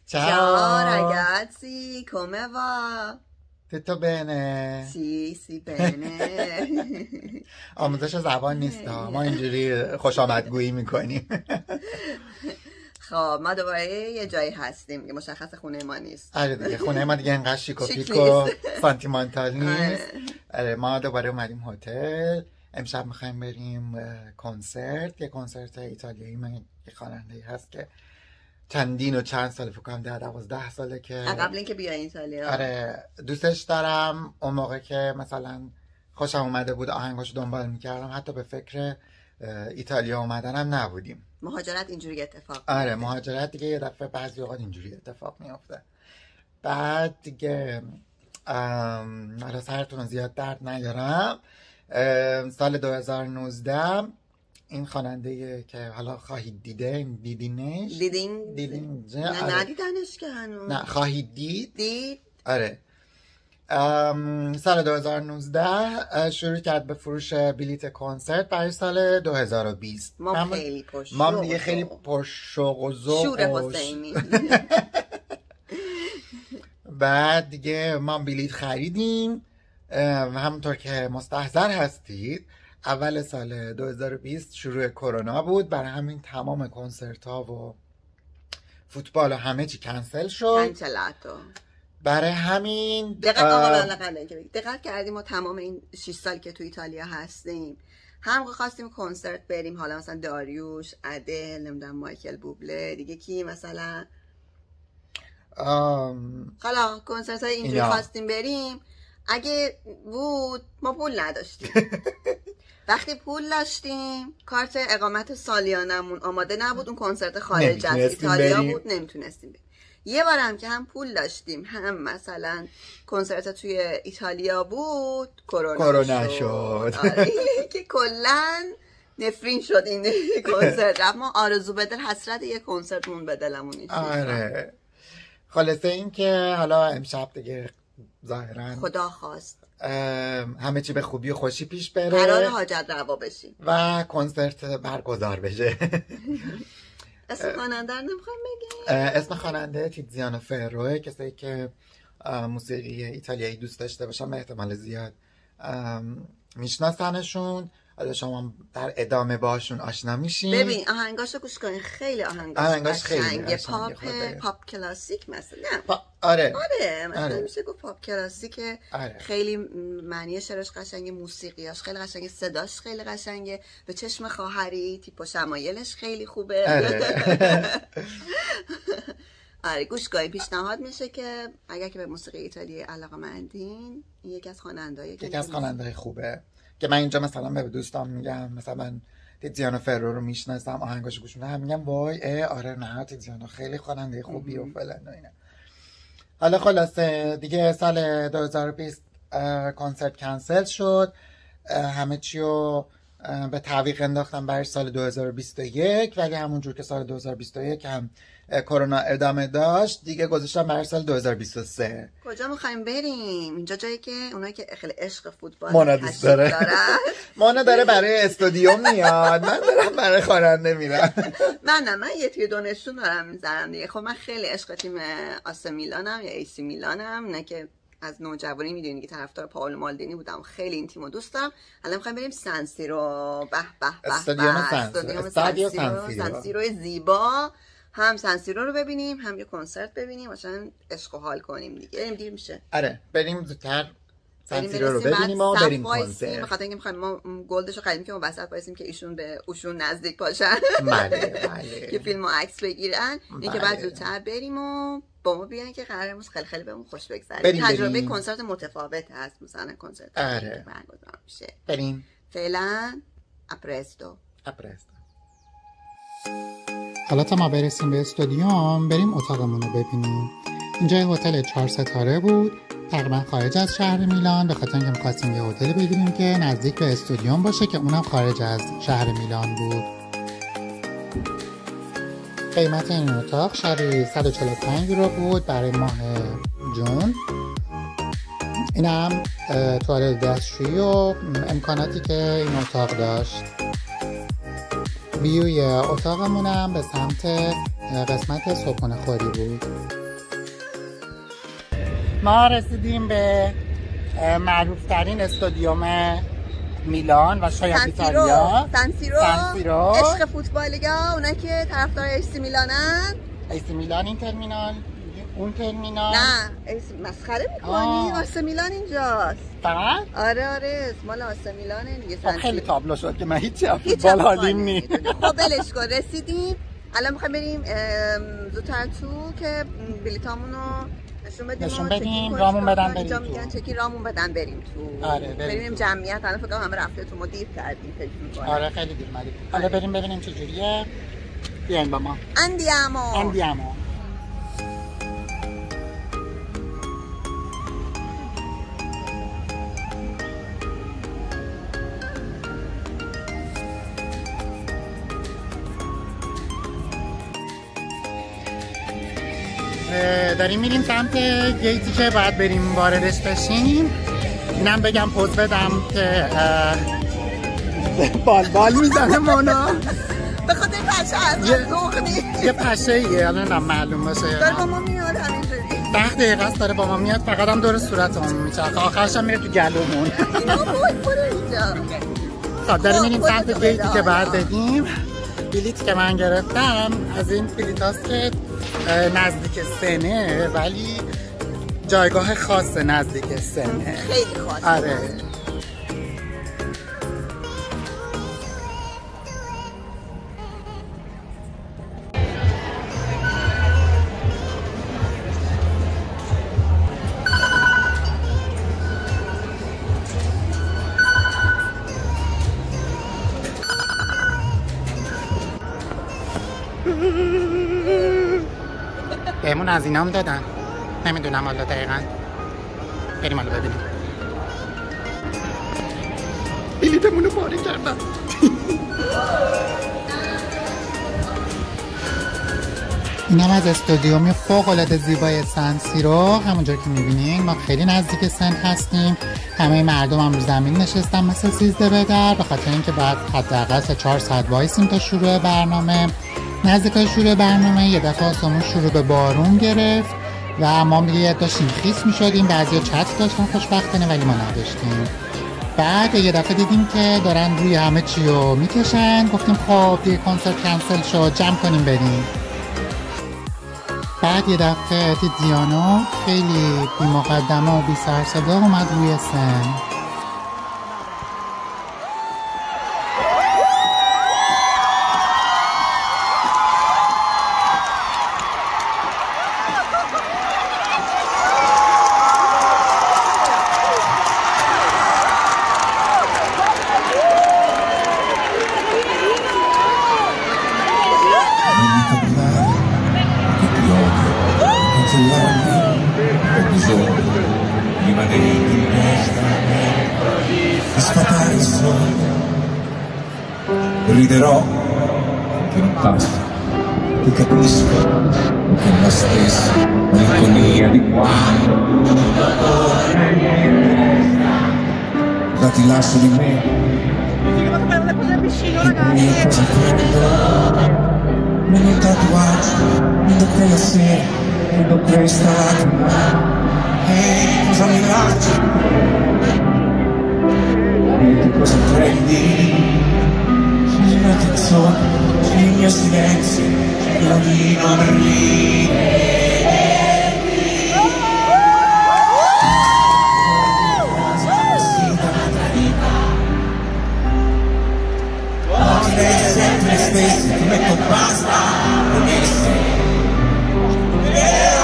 Ciao ragazzi, come va? Tutto bene؟ Sì, bene. آموزش زبان نیست ما اینجوری خوش آمدگویی میکنیم. خب ما دوباره یه جایی هستیم که مشخص خونه ما نیست. آره دیگه خونه ما دیگه اینقدر شیک و پیک و سانتیمانتال نیست. آره ما دوباره اومدیم هتل. امشب میخوایم بریم کنسرت، یه کنسرت ایتالیایی. من یه خواننده‌ای هست که چند سال فکر کنم 12 ساله که قبل اینکه بیای ایتالیا. آره دوستش دارم. اون موقع که مثلا خوشم اومده بود آهنگاشو دنبال میکردم، حتی به فکر ایتالیا اومدنم نبودیم. مهاجرت اینجوری اتفاق آره مهاجرت دیگه یه دفعه بعضی اوقات اینجوری اتفاق میفته. بعد دیگه حالا سرتون زیاد درد نیارم. سال 2019 این خواننده که حالا خواهید دیدینش. دیدین؟ نه ندیدنش که هنوز. نه خواهید دید؟ آره. سال 2019 شروع کرد به فروش بلیت کنسرت برای سال 2020. ما خیلی ما دیگه خیلی پرشوق و ذوق شور حسینی. بعد دیگه ما بلیت خریدیم. همونطور که مستحضر هستید اول سال 2020 شروع کرونا بود، برای همین تمام کنسرت ها و فوتبال و همه چی کنسل شد. کنسلاتو. برای همین دقت کردیم ما تمام این 6 سال که تو ایتالیا هستیم هم خواستیم کنسرت بریم، حالا مثلا داریوش، ادل، نمیدونم مایکل بوبله، دیگه کی مثلا حالا کنسرت های اینجوری خواستیم بریم. اگه بود ما پول نداشتیم. وقتی پول داشتیم کارت اقامت سالیانمون آماده نبود، اون کنسرت خارج از ایتالیا بود، نمیتونستیم بریم. یه بارم که هم پول داشتیم هم مثلا کنسرت توی ایتالیا بود کرونا شد. آره که کلن نفرین شد این کنسرت. اما آرزو به دل حسرت یه کنسرت مون به دلمون. آره خلاصه این که حالا امشب دیگه ظاهرا خدا خواست همه چی به خوبی و خوشی پیش بره، قرار حاجت روا بشیم و کنسرت برگزار بشه. اسم خواننده رو نمیخوایم بگیم؟ اسم خواننده تیزیانو فروه. کسایی که موسیقی ایتالیایی دوست داشته باشن به احتمال زیاد میشناسنشون. حالا شما در ادامه باشون آشنا میشین. ببین آهنگاشو گوش کنین، خیلی آهنگاش خیلی پاپ کلاسیک مثلا. آره مثلا میشه گفت پاپ کلاسیک. خیلی معنی شعرش قشنگه، موسیقیاش خیلی قشنگه، صداش خیلی قشنگه، به چشم خواهری، تیپ و شمایلش خیلی خوبه. آره گوش کنین. پیشنهاد میشه که اگر که به موسیقی ایتالیایی علاقه‌مندین یکی از خواننده‌های خوبه که من اینجا مثلا به دوستان میگم مثلا من تیزیانو فرو رو میشناسم، آهنگاشو گوش میدم، میگم وای آره نه تیزیانو خیلی خواننده خوبی و فلان و اینا. حالا خلاصه دیگه سال 2020 کنسرت کنسل شد، همه چی رو به تعویق انداختم برای سال 2021. ولی همونجور که سال 2021 هم کرونا ادامه داشت دیگه گذاشتم برای سال 2023. کجا میخوایم بریم؟ اینجا جایی که اونایی که خیلی عشق فوتبال مانا دوست داره. مانا داره برای استادیوم میاد، من دارم برای خواننده میرم. من یه توی دونشون دارم میذارم دیگه. خب من خیلی عشق تیم آس میلانم یا ایسی میلانم، نه که از نوجوانی میدونی که طرفدار پائولو مالدینی بودم، خیلی این تیمو دوست دارم. الان میخوایم بریم سن سیرو. استادیوم سن سیرو زیبا، هم سن سیرو رو ببینیم هم یه کنسرت ببینیم، مثلا عشق و حال کنیم دیگه. بریم دیر میشه. آره بریم زودتر سن سیرو رو ببینیم و بریم کنسرت. بخاطر اینکه میخوایم ما گلدشو خریدیم که ما وسط وایسیم که ایشون به اوشون نزدیک باشن. بله. که فیلم و عکس بگیرن. این که بعد زودتر بریم و با ما بیان که قراره خیلی بهمون خوش بگذره. تجربه کنسرت متفاوت هست مثلا کنسرت برگزار میشه. بریم. فعلا اپرستو. حالا تا ما برسیم به استادیوم بریم اتاقمون رو ببینیم. اینجا یه هتل 4 ستاره بود، تقریبا خارج از شهر میلان، به خاطر اینکه می‌خواستیم یه هتل بگیریم که نزدیک به استادیوم باشه که اونم خارج از شهر میلان بود. قیمت این اتاق شبی 145 یورو بود برای ماه جون. اینم توالت دستشویی و امکاناتی که این اتاق داشت. ویوی اتاقمونم به سمت قسمت صبحانه خوری بود. ما رسیدیم به معروف ترین استادیوم میلان و شاید ایتالیا، سانسیرو. عشق فوتبالی‌ها، اونایی که طرفدار ایسی میلانن. ایسی میلان این ترمینال، اون ترمینال. نه مسخره میکنی؟ آسه میلان اینجاست فقط؟ آره مال آسه میلانه دیگه. خب خیلی تابلو شد که من هیچی فوتبال حالیم نیست. خب بلش کن. رسیدیم الان میخوایم بریم زودتر تو که بلیطامونو نشون بدیم رامون بدن بریم تو. میگن چکی رامون بدن بریم تو. آره بریم جمعیت. الان فکر کنم همه رفته تو، ما دیر کردیم فکر می‌کنم. آره خیلی دیر اومدیم. حالا بریم ببینیم چه جوریه. بیاین با ما. اندیامو. داریم میریم سمت گیتی که باید بریم واردش بشیم. اینم بگم پوز بدم که بال میزنه مونا به خاطر پشه از ذوق نیست. یه پشه ایه الان معلوم باشه داره با ما میاد همینجوری 10 دقیقه است داره با ما میاد. فقط هم دور صورتمون میچرخه، آخرش هم میره تو گلومون. اینا بود اینجا. خب داریم میریم سمت گیتی که باید بدیم. بلیت که من گرفتم از این بلیت هاست که نزدیک سنه، ولی جایگاه خاص نزدیک سنه، خیلی خاصه. آره بهمون از اینام دادن، نمیدونم حالا دقیقا. بریم حالا ببینیم. بلیتمونو پاره کردن. اینم از استادیوم فوق‌العاده زیبای سانسیرو. همونجور که میبینین ما خیلی نزدیک سن هستیم. همه مردم هم رو زمین نشستن مثل 13 به در، به خاطر اینکه بعد حداقل 4 ساعت وایسیم تا شروع برنامه. نزدیک شروع برنامه یه دفعه آسمون شروع به بارون گرفت و ما دیگه داشتیم خیس میشدیم. بعضیا چتر داشتن خوشبختانه ولی ما نداشتیم. بعد یه دفعه دیدیم که دارن روی همه چی رو میکشن. گفتیم خب دیگه کنسرت کنسل شد، جمع کنیم بریم. بعد یه دفعه دیانا خیلی بی مقدمه و بی سر صدا اومد روی سن. Riderò che non basta, ti capisco che è la stessa malinconia di quando dati lascio di me e cosa prendo meno il tatuaggio, vedo quella sera, vedo questa lacrima e cosa mi lasci e tu cosa prendi. C'è una canzone, c'è il mio silenzio, c'è la di non rivederti. Oggi lei è sempre le stesse, ti metto basta, non mi sei.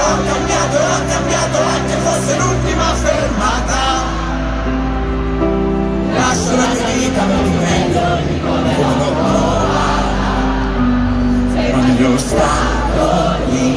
Ho cambiato, anche fosse l'ultima fermata. Lascio la mia vita molto meglio di come l'ho provata. Quando io stavo lì,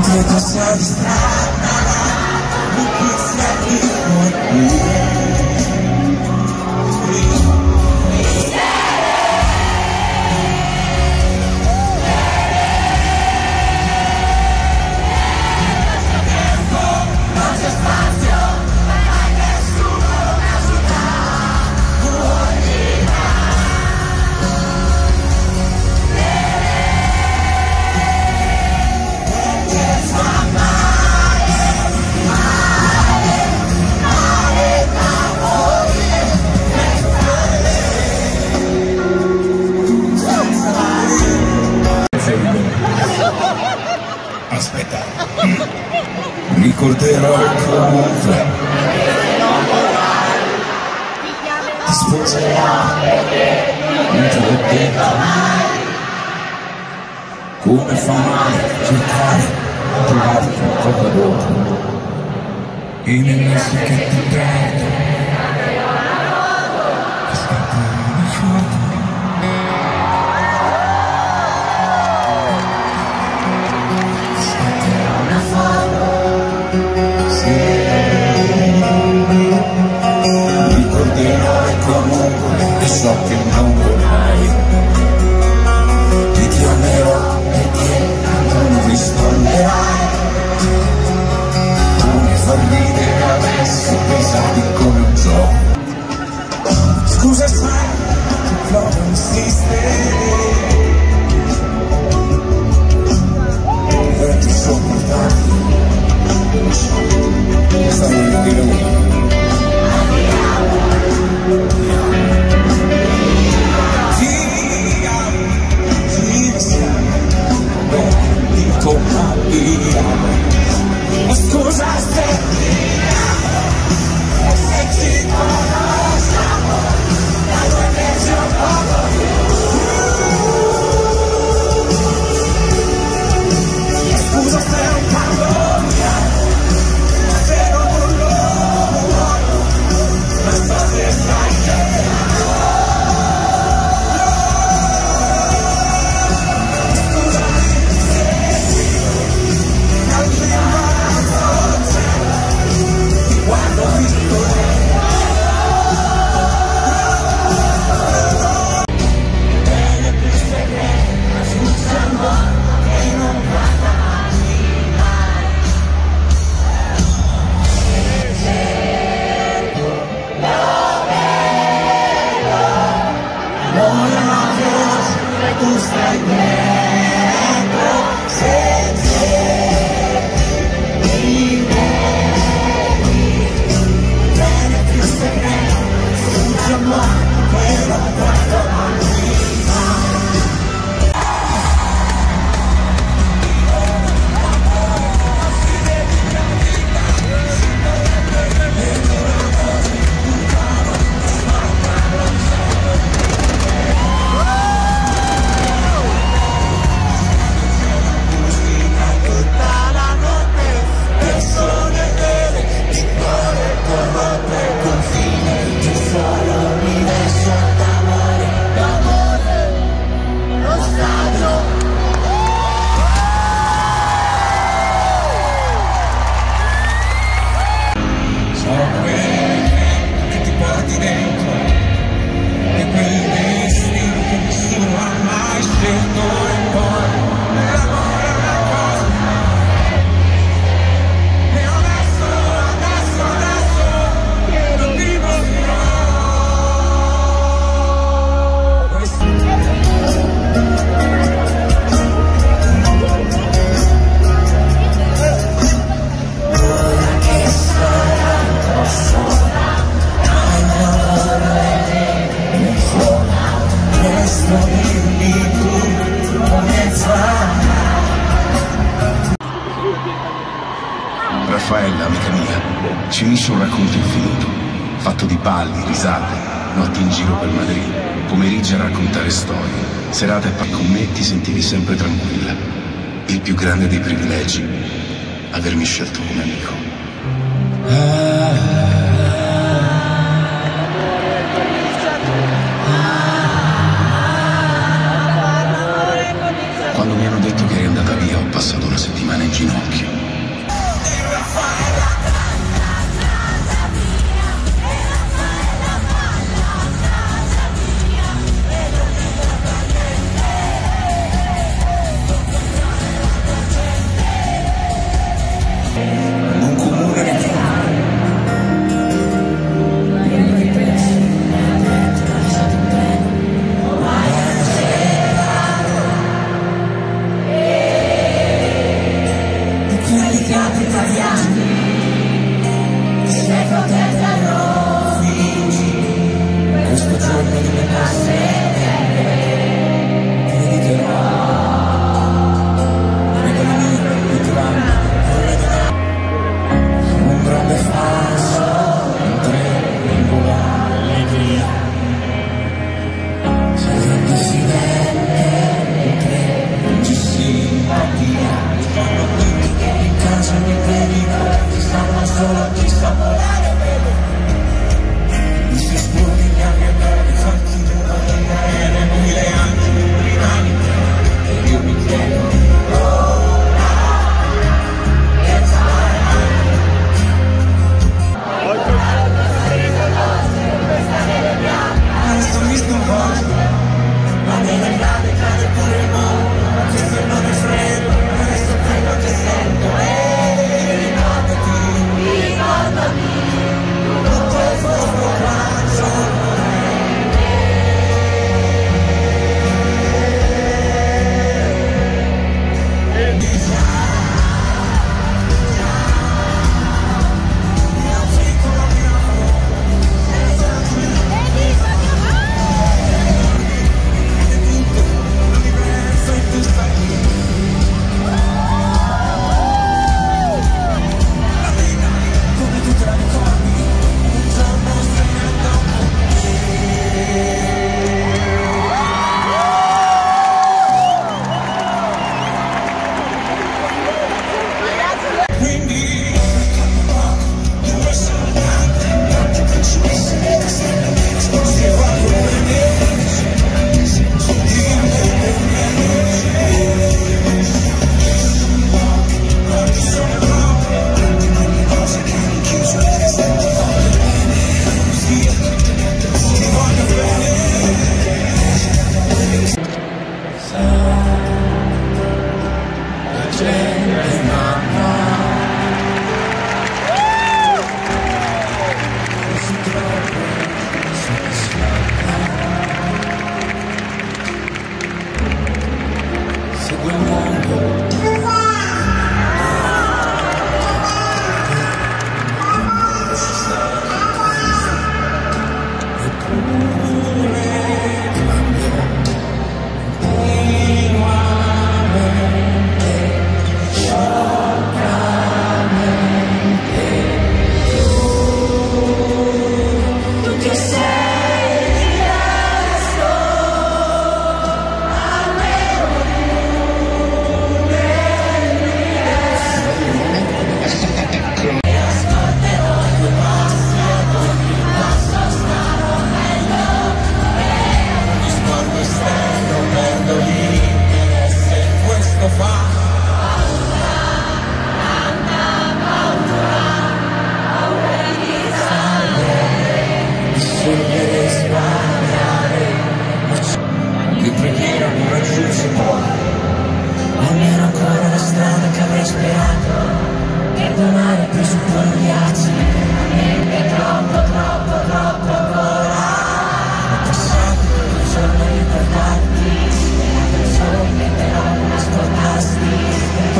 mentre tu sei distratta, mi pizza di morire. Aspetta, ricorderò comunque, ti sposerò, non te l'ho detto mai, come fa male cercare, trovare qualcosa dopo, e nell'esso che ti prendo, scappa una foto. Ricorderai comunque e so che non vorrai, ti amerò perché non risponderai, come far ridere adesso pensati come un gioco. Scusa sai, provo a insistere per ti sopportare, lo so, sta meglio di lui. Scusa se ci conosciamo da 2 mesi o poco più. Scusa se non parlo ma se non urlo ma so se sai che tu stai dentro, se mi vedi, bene più sereno, senza mai quello quanto Raffaella, amica mia, ci unisce un racconto infinito, fatto di balli, risate, notti in giro per Madrid, pomeriggi a raccontare storie, serate e con me ti sentivi sempre tranquilla. Il più grande dei privilegi, avermi scelto come amico. Quando mi hanno detto che eri andata via ho passato una settimana in ginocchio.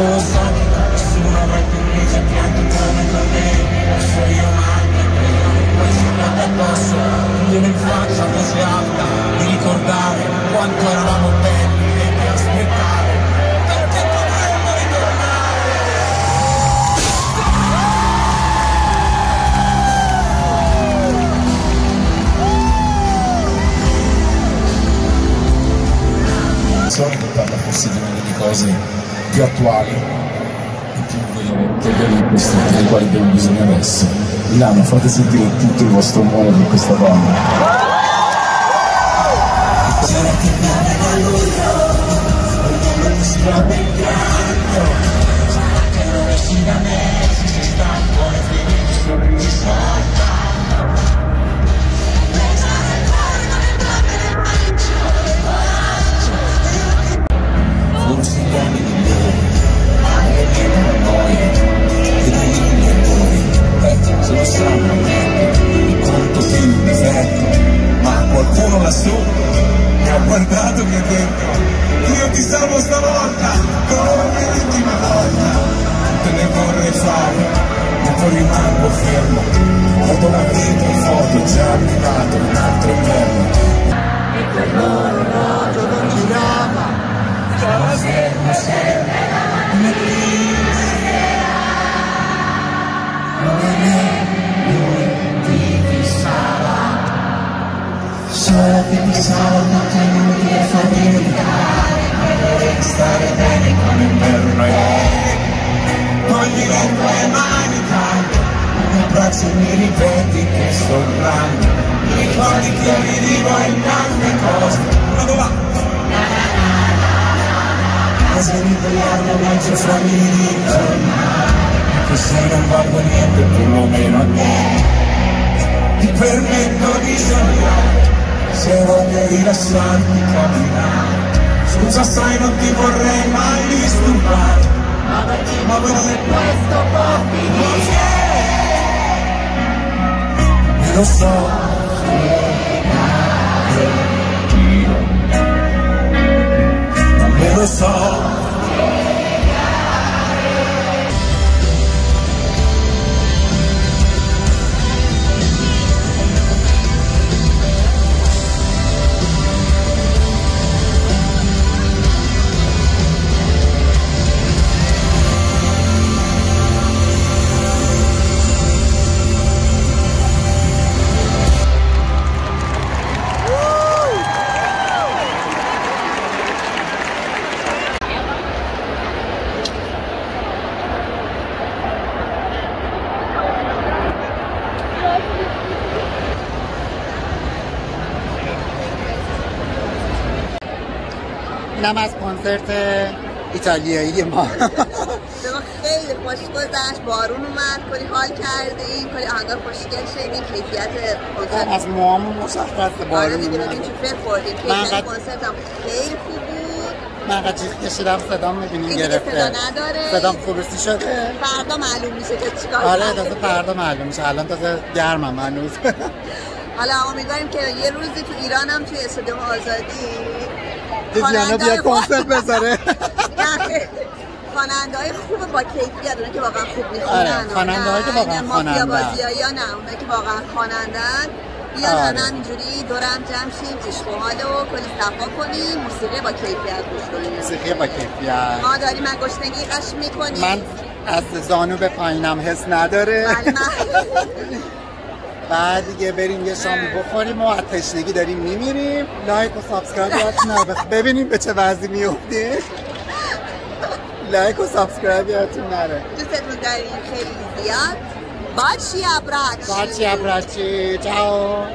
lo so, nessuno avrà più risa pianto come con me. Adesso io mangio, poi si prende addosso, glielo in faccia così alta, di ricordare quanto eravamo belli e di aspettare, perché potremmo ritornare. So che parla forse di una delle cose più attuali e più vere che abbiamo in questo, delle quali abbiamo bisogno adesso. Milano, fate sentire tutto il vostro amore per questa donna. C'era che viene da luglio, non si va ben pianto, sarà che non esci da me, se sei stanco e finito sorrisi soltanto. Forse gli anni di loro, ma le mie paranoie, e dei miei errori, se lo sanno niente, mi conto più un difetto, ma qualcuno lassù mi ha guardato e mi ha detto, io ti salvo stavolta, come l'ultima volta, non te ne vorrei fare, ma poi rimango fermo, guardo la vita in foto, già arrivato un altro inverno, e per l'orologio non girava. Stava fermo sempre non è lui ti fissava, solo che pensavo non è inutile far dimenticare, vorrei stare bene con l'inverno e togli le tue mani calde, mi abbracci e mi ripeti che sto urlando, mi ricordi che io vivo in tante cose, vado là. Se mi vogliamo legge famiglie di giornale, che se non valgo niente perlomeno a te ti permetto di sognare, se voglio rilasciarti camminare, scusa sai non ti vorrei mai disturbare, ma come questo può finire, e lo so lo so. اینم از کنسرت ایتالیایی ما. خیلی خوش گذشت، بارون اومد، کلی حال کردیم، کلی آهنگای خوشگل شنیدیم، کیفیت کنسرت از موامون مشخصه بارون دیگه ببین چه فکر خوردیم، کیفیت کنسرت هم خیلی خوب بود. من انقدر جیغ کشیدم صدام میبینیم گرفته، صدا نداره، صدام خروسی شده، فردا معلوم میشه که چیکار کنیم. آره تازه فردا معلوم میشه، الان تازه گرمم هنوز. حالا امیدواریم که یه روزی تو ایران هم توی استادیوم آزادی دیانا بیا کنسرت بذاره. خواننده‌های خوب با کیفیت، اون که واقعا خوب میخونن، خواننده‌هایی که واقعا خوانندن، مافیا بازی‌ها نه، اونایی که واقعا خوانندن بیان همینجوری دورم جمع شیم، عشق و حال و کلی صفا کنیم، موسیقی با کیفیت گوش کنیم. موسیقی با کیفیت. ما داریم از گشنگی قش میکنیم. من از زانو به پایینم حس نداره. بعد دیگه بریم یه شامی بخوریم و از تشنگی داریم میمیریم. لایک و سابسکرایب یادتون نره، ببینیم به چه وضعی میافتیم. لایک و سابسکرایب یادتون نره. دوستتون داریم خیلی زیاد. Baci abbracci. Baci abbracci. Ciao.